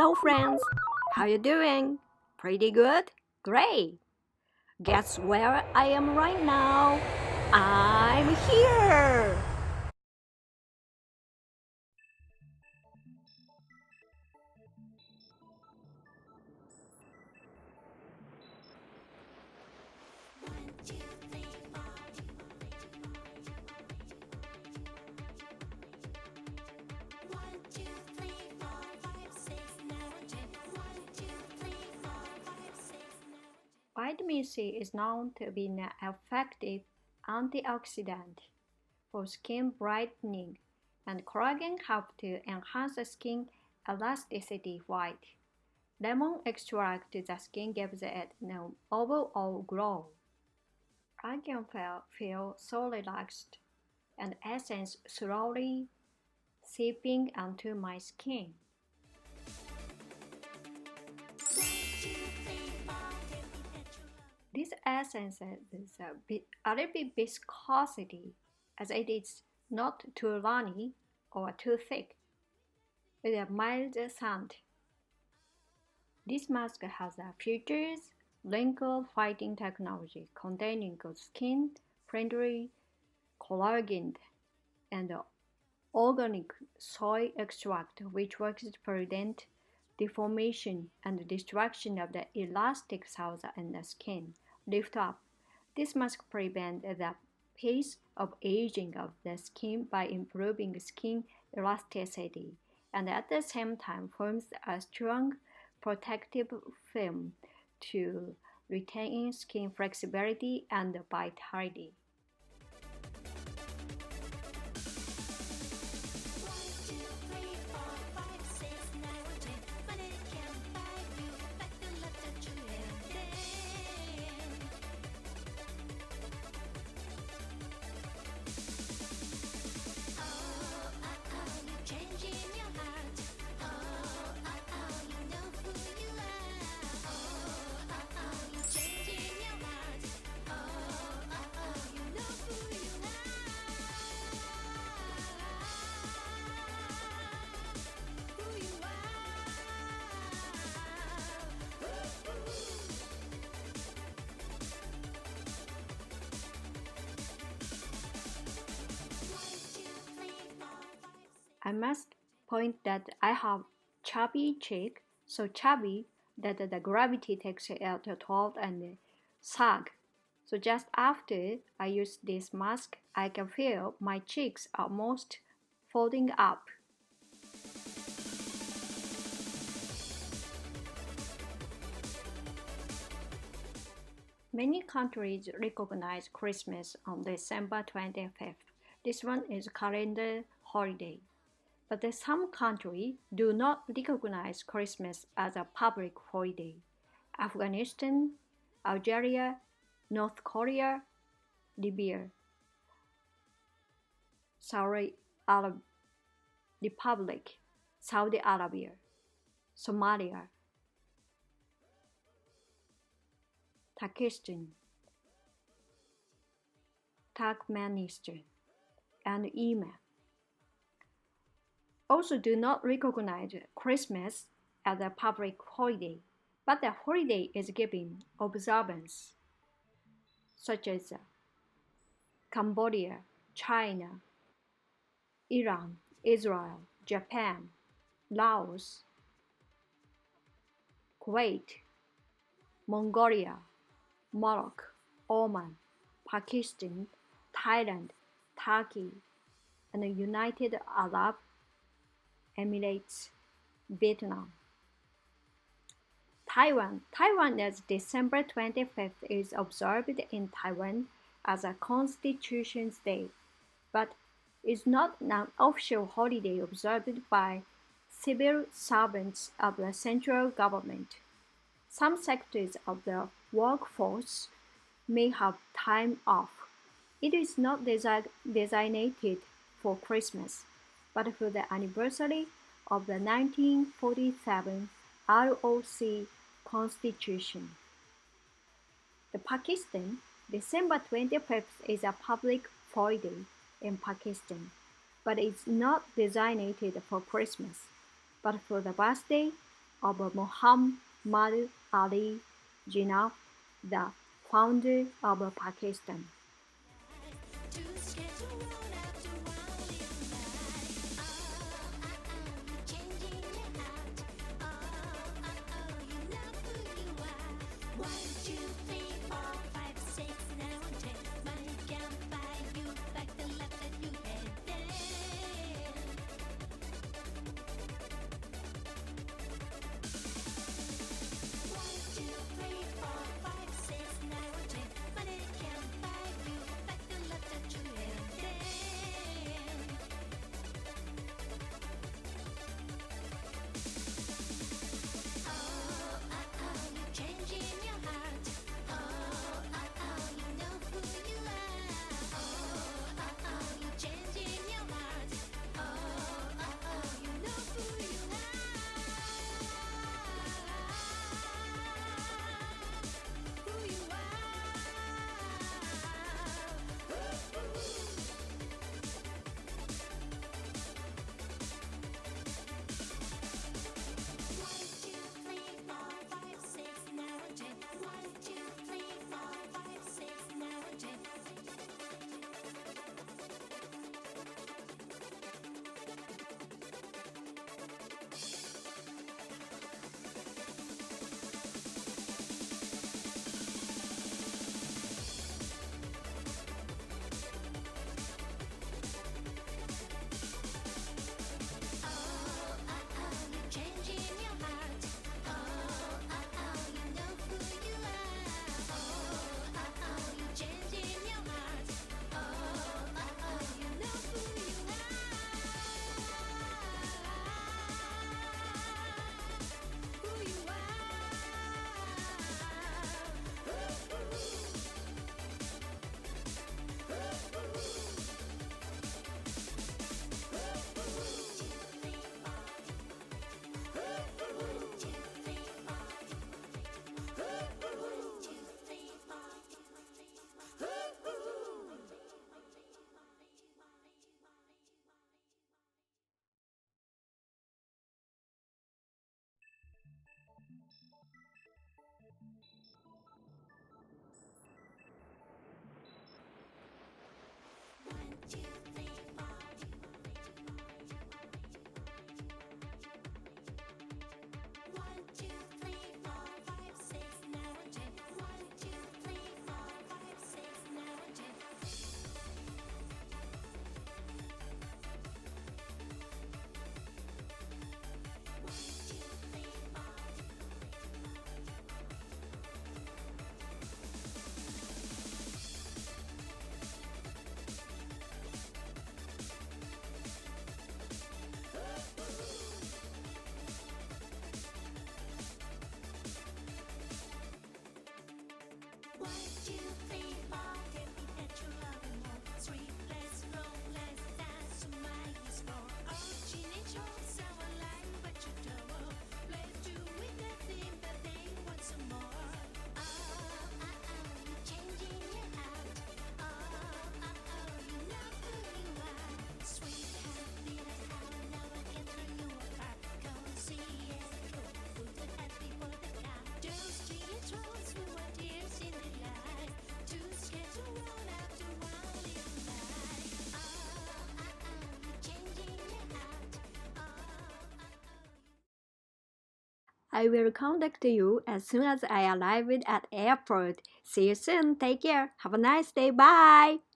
Hello friends, how you doing? Pretty good? Great! Guess where I am right now? I'm here! Vitamin C is known to be an effective antioxidant for skin brightening, and collagen helps to enhance the skin elasticity white. Lemon extract to the skin gives it an overall glow. I can feel so relaxed, and essence slowly seeping onto my skin. This essence is a little bit viscosity, as it is not too runny or too thick, with a mild scent. This mask has a features wrinkle fighting technology containing skin-friendly collagen and organic soy extract, which works to prevent deformation and destruction of the elastic cells in the skin. Lift up. This mask prevents the pace of aging of the skin by improving skin elasticity, and at the same time forms a strong protective film to retain skin flexibility and vitality. I must point that I have chubby cheek, so chubby that the gravity takes it out to 12 and sag. So just after I use this mask, I can feel my cheeks almost folding up. Many countries recognize Christmas on December 25th. This one is calendar holiday. But some countries do not recognize Christmas as a public holiday. Afghanistan, Algeria, North Korea, Libya, Saudi Arab Republic, Saudi Arabia, Somalia, Pakistan, Turkmenistan, and Yemen also do not recognize Christmas as a public holiday, but the holiday is given observance, such as Cambodia, China, Iran, Israel, Japan, Laos, Kuwait, Mongolia, Morocco, Oman, Pakistan, Thailand, Turkey, and the United Arab Emirates, Vietnam. Taiwan as December 25th is observed in Taiwan as a Constitution's Day, but is not an official holiday observed by civil servants of the central government. Some sectors of the workforce may have time off. It is not designated for Christmas, but for the anniversary of the 1947 ROC Constitution. The Pakistan, December 25th is a public holiday in Pakistan, but it's not designated for Christmas, but for the birthday of Muhammad Ali Jinnah, the founder of Pakistan. I will contact you as soon as I arrive at airport. See you soon. Take care. Have a nice day. Bye.